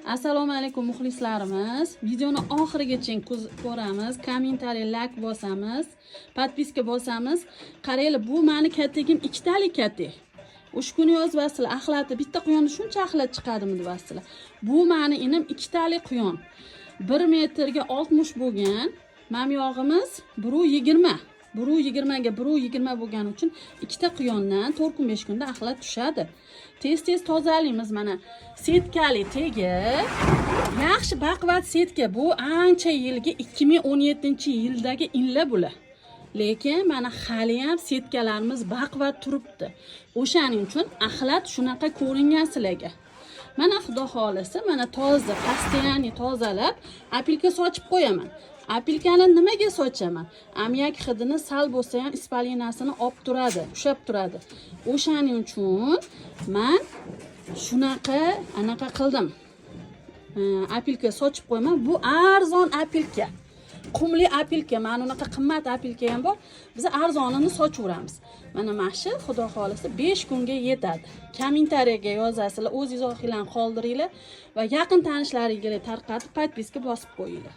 Assalomu alaykum muxlislarimiz. Videoni oxirigacha ko'ramiz, kommentariy, like bosamiz, podpiska bosamiz. Qaranglar, bu meni katligim ikkitalik katlik. O'sha kuni yozibsizlar, axlatni bitta quyonni shuncha axlat chiqadimi deyapsizlar. Bu meni inim ikkitalik quyon. 1 metrga 60 bo'lgan. Mamyog'imiz 1.20. 1.20 ga 1.20 bo'lgani uchun ikkita quyondan 4 kun 5 kunda axlat tushadi. Tez tozalaymiz mana. Setkali tegib, yaxshi baquvvat setka. Bu ancha yilgi 2017-yildagi illa bular. Lekin mana hali ham setkalarimiz baquvvat turibdi. O'shaning uchun axlat shunaqa ko'ringan sizlarga. Mana xudo xolisa, mana toza, pastiyani tozalab, apilka sochib qo'yaman. Apilkani nimaga sochaman? Amyak hidini sal bo'lsa ham ispalinasini olib turadi, ushab turadi. O'shaning uchun men anaqa qildim. Apilka sochib qo'yaman. Bu arzon apilka. Qumli apilka, mana unaqa qimmat apilka ham bor. Biz arzonini sochaveramiz. Mana mashi xudo xolisa 5 kunga yetadi. Kommentariyaga yozasizlar, o'z izohinglarni qoldiringlar va yaqin tanishlaringizga tarqatib podpiska bosib qo'yinglar.